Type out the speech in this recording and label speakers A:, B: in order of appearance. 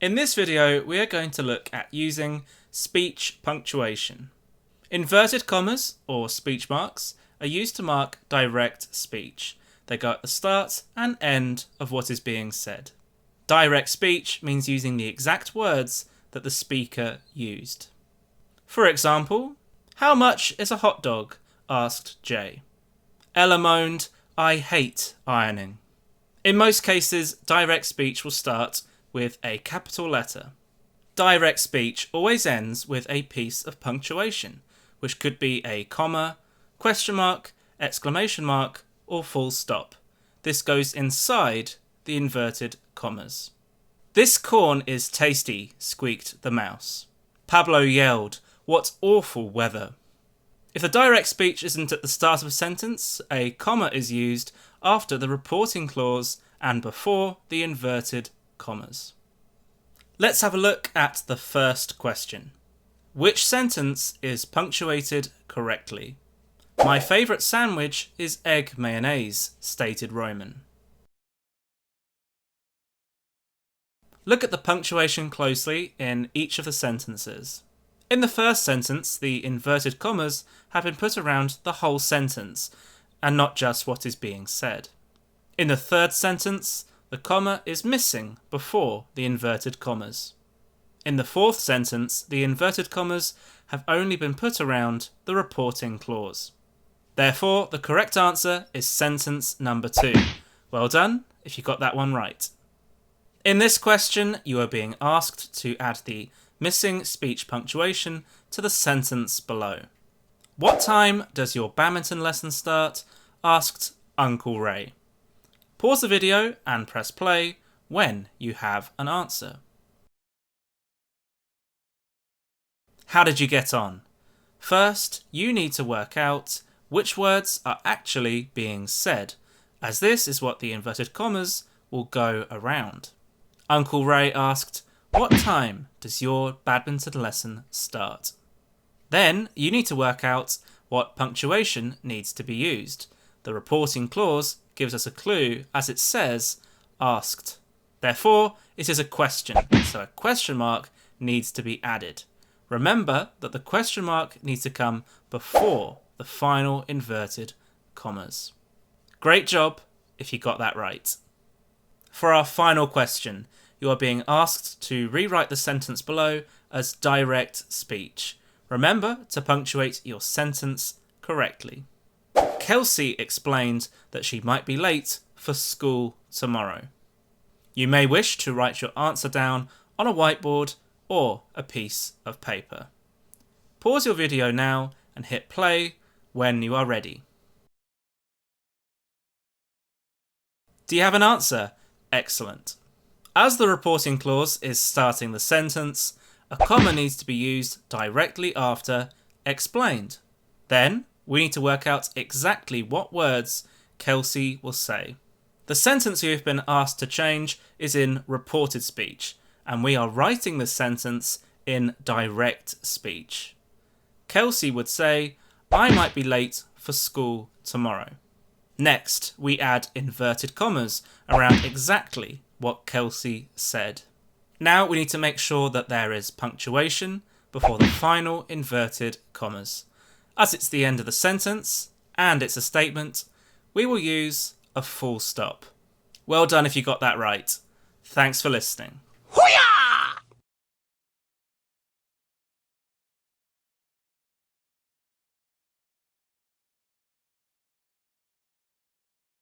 A: In this video, we are going to look at using speech punctuation. Inverted commas, or speech marks, are used to mark direct speech. They go at the start and end of what is being said. Direct speech means using the exact words that the speaker used. For example, "How much is a hot dog?" asked Jay. Ella moaned, "I hate ironing." In most cases, direct speech will start with a capital letter. Direct speech always ends with a piece of punctuation, which could be a comma, question mark, exclamation mark, or full stop. This goes inside the inverted commas. "This corn is tasty," squeaked the mouse. Pablo yelled, "What awful weather." If the direct speech isn't at the start of a sentence, a comma is used after the reporting clause and before the inverted commas. Let's have a look at the first question. Which sentence is punctuated correctly? "My favourite sandwich is egg mayonnaise," stated Roman. Look at the punctuation closely in each of the sentences. In the first sentence, the inverted commas have been put around the whole sentence, and not just what is being said. In the third sentence, the comma is missing before the inverted commas. In the fourth sentence, the inverted commas have only been put around the reporting clause. Therefore, the correct answer is sentence number 2. Well done if you got that one right. In this question, you are being asked to add the missing speech punctuation to the sentence below. "What time does your badminton lesson start?" asked Uncle Ray. Pause the video and press play when you have an answer. How did you get on? First, you need to work out which words are actually being said, as this is what the inverted commas will go around. Uncle Ray asked, "What time does your badminton lesson start?" Then you need to work out what punctuation needs to be used. The reporting clause gives us a clue as it says asked. Therefore, it is a question, so a question mark needs to be added. Remember that the question mark needs to come before the final inverted commas. Great job if you got that right. For our final question, you are being asked to rewrite the sentence below as direct speech. Remember to punctuate your sentence correctly. Kelsey explained that she might be late for school tomorrow. You may wish to write your answer down on a whiteboard or a piece of paper. Pause your video now and hit play when you are ready. Do you have an answer? Excellent. As the reporting clause is starting the sentence, a comma needs to be used directly after explained. Then we need to work out exactly what words Kelsey will say. The sentence you've been asked to change is in reported speech, and we are writing the sentence in direct speech. Kelsey would say, "I might be late for school tomorrow." Next, we add inverted commas around exactly what Kelsey said. Now we need to make sure that there is punctuation before the final inverted commas. As it's the end of the sentence and it's a statement, we will use a full stop. Well done if you got that right. Thanks for listening.
B: Hoo-yah!